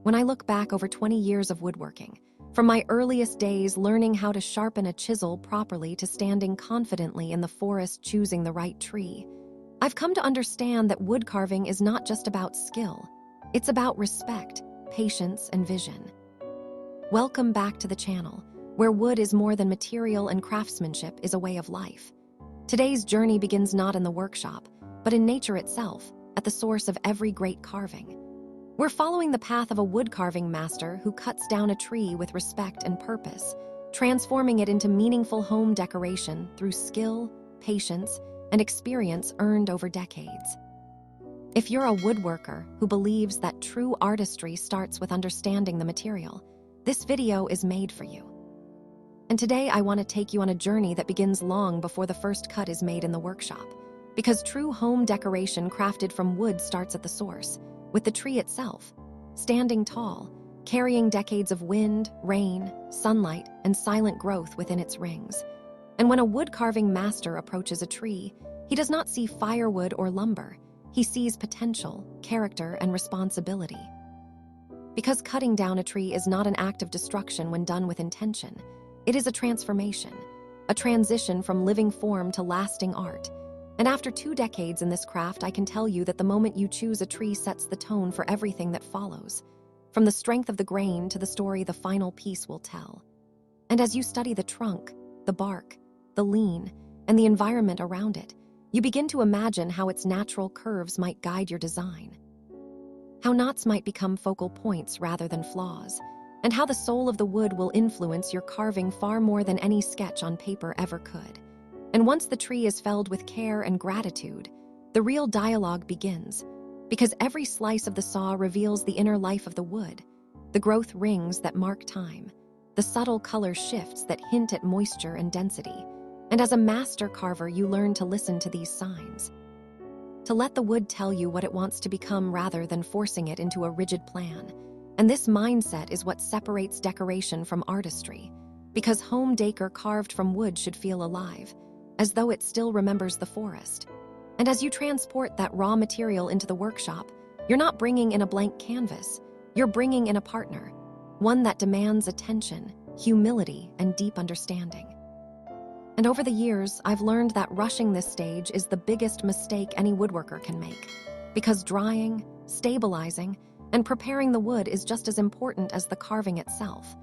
When I look back over 20 years of woodworking, from my earliest days learning how to sharpen a chisel properly to standing confidently in the forest choosing the right tree, I've come to understand that wood carving is not just about skill. It's about respect, patience, and vision. Welcome back to the channel, where wood is more than material and craftsmanship is a way of life. Today's journey begins not in the workshop, but in nature itself, at the source of every great carving. We're following the path of a wood carving master who cuts down a tree with respect and purpose, transforming it into meaningful home decoration through skill, patience, and experience earned over decades. If you're a woodworker who believes that true artistry starts with understanding the material, this video is made for you. And today I want to take you on a journey that begins long before the first cut is made in the workshop, because true home decoration crafted from wood starts at the source, with the tree itself, standing tall, carrying decades of wind, rain, sunlight, and silent growth within its rings. And when a wood carving master approaches a tree, he does not see firewood or lumber. He sees potential, character, and responsibility. Because cutting down a tree is not an act of destruction when done with intention, it is a transformation, a transition from living form to lasting art. And after 2 decades in this craft, I can tell you that the moment you choose a tree sets the tone for everything that follows, from the strength of the grain to the story the final piece will tell. And as you study the trunk, the bark, the lean, and the environment around it, you begin to imagine how its natural curves might guide your design, how knots might become focal points rather than flaws, and how the soul of the wood will influence your carving far more than any sketch on paper ever could. And once the tree is felled with care and gratitude, the real dialogue begins, because every slice of the saw reveals the inner life of the wood, the growth rings that mark time, the subtle color shifts that hint at moisture and density. And as a master carver, you learn to listen to these signs, to let the wood tell you what it wants to become rather than forcing it into a rigid plan. And this mindset is what separates decoration from artistry, because home decor carved from wood should feel alive, as though it still remembers the forest. And as you transport that raw material into the workshop, you're not bringing in a blank canvas, you're bringing in a partner, one that demands attention, humility, and deep understanding. And over the years, I've learned that rushing this stage is the biggest mistake any woodworker can make, because drying, stabilizing, and preparing the wood is just as important as the carving itself.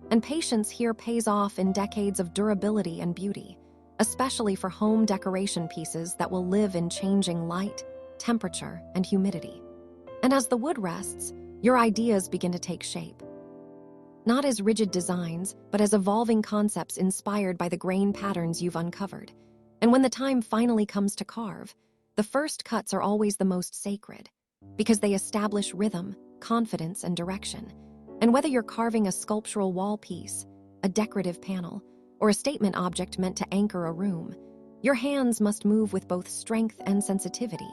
And patience here pays off in decades of durability and beauty, especially for home decoration pieces that will live in changing light, temperature, and humidity. And as the wood rests, your ideas begin to take shape. Not as rigid designs, but as evolving concepts inspired by the grain patterns you've uncovered. And when the time finally comes to carve, the first cuts are always the most sacred, because they establish rhythm, confidence, and direction. And whether you're carving a sculptural wall piece, a decorative panel, or a statement object meant to anchor a room, your hands must move with both strength and sensitivity,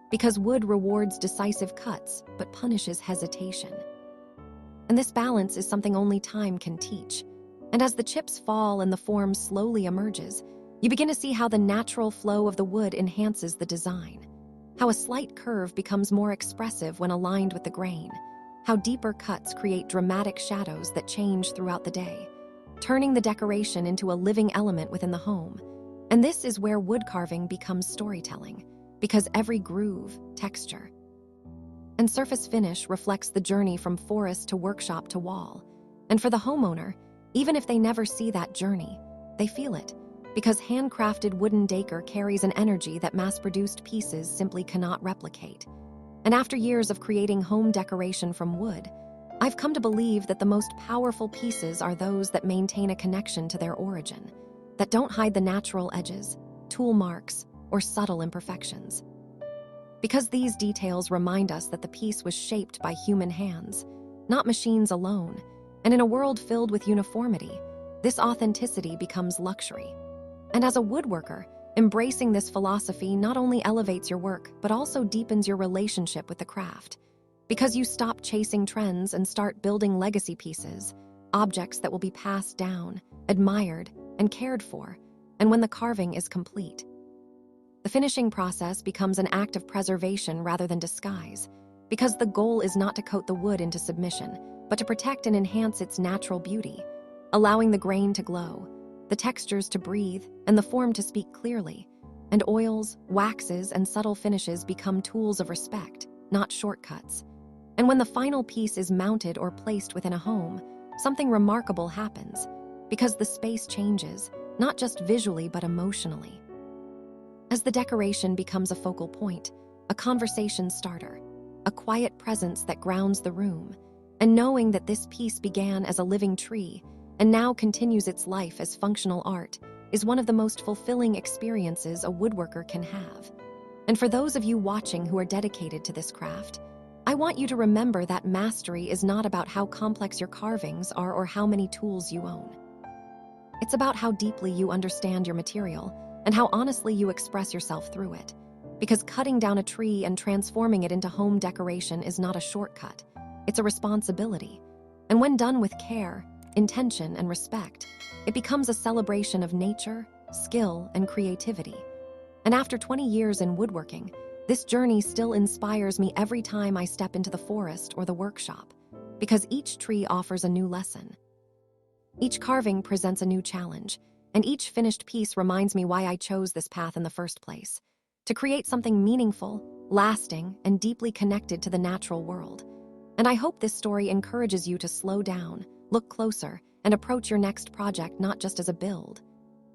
because wood rewards decisive cuts but punishes hesitation. And this balance is something only time can teach. And as the chips fall and the form slowly emerges, you begin to see how the natural flow of the wood enhances the design, how a slight curve becomes more expressive when aligned with the grain, how deeper cuts create dramatic shadows that change throughout the day, turning the decoration into a living element within the home. And this is where wood carving becomes storytelling, because every groove, texture, and surface finish reflects the journey from forest to workshop to wall. And for the homeowner, even if they never see that journey, they feel it, because handcrafted wooden decor carries an energy that mass-produced pieces simply cannot replicate. And after years of creating home decoration from wood, I've come to believe that the most powerful pieces are those that maintain a connection to their origin, that don't hide the natural edges, tool marks, or subtle imperfections. Because these details remind us that the piece was shaped by human hands, not machines alone, and in a world filled with uniformity, this authenticity becomes luxury. And as a woodworker, embracing this philosophy not only elevates your work, but also deepens your relationship with the craft, because you stop chasing trends and start building legacy pieces, objects that will be passed down, admired, and cared for, and when the carving is complete. The finishing process becomes an act of preservation rather than disguise, because the goal is not to coat the wood into submission, but to protect and enhance its natural beauty, allowing the grain to glow, the textures to breathe, and the form to speak clearly. And oils, waxes, and subtle finishes become tools of respect, not shortcuts. And when the final piece is mounted or placed within a home, something remarkable happens, because the space changes, not just visually but emotionally. As the decoration becomes a focal point, a conversation starter, a quiet presence that grounds the room, and knowing that this piece began as a living tree and now continues its life as functional art is one of the most fulfilling experiences a woodworker can have. And for those of you watching who are dedicated to this craft, I want you to remember that mastery is not about how complex your carvings are or how many tools you own. It's about how deeply you understand your material and how honestly you express yourself through it. Because cutting down a tree and transforming it into home decoration is not a shortcut. It's a responsibility. And when done with care, intention, and respect, it becomes a celebration of nature, skill, and creativity. And after 20 years in woodworking, this journey still inspires me every time I step into the forest or the workshop, because each tree offers a new lesson. Each carving presents a new challenge, and each finished piece reminds me why I chose this path in the first place: to create something meaningful, lasting, and deeply connected to the natural world. And I hope this story encourages you to slow down, look closer, and approach your next project not just as a build,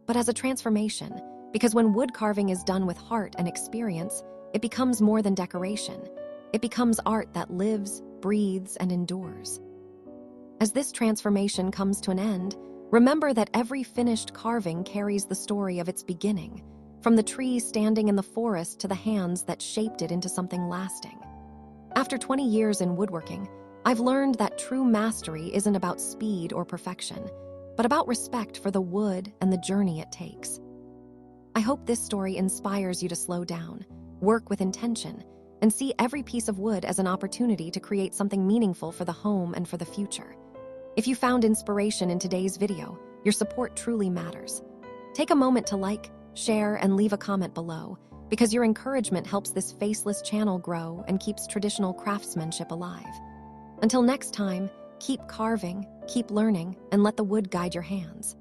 but as a transformation, because when wood carving is done with heart and experience, it becomes more than decoration. It becomes art that lives, breathes, and endures. As this transformation comes to an end, remember that every finished carving carries the story of its beginning, from the tree standing in the forest to the hands that shaped it into something lasting. After 20 years in woodworking, I've learned that true mastery isn't about speed or perfection, but about respect for the wood and the journey it takes. I hope this story inspires you to slow down, work with intention, and see every piece of wood as an opportunity to create something meaningful for the home and for the future. If you found inspiration in today's video, your support truly matters. Take a moment to like, share, and leave a comment below, because your encouragement helps this faceless channel grow and keeps traditional craftsmanship alive. Until next time, keep carving, keep learning, and let the wood guide your hands.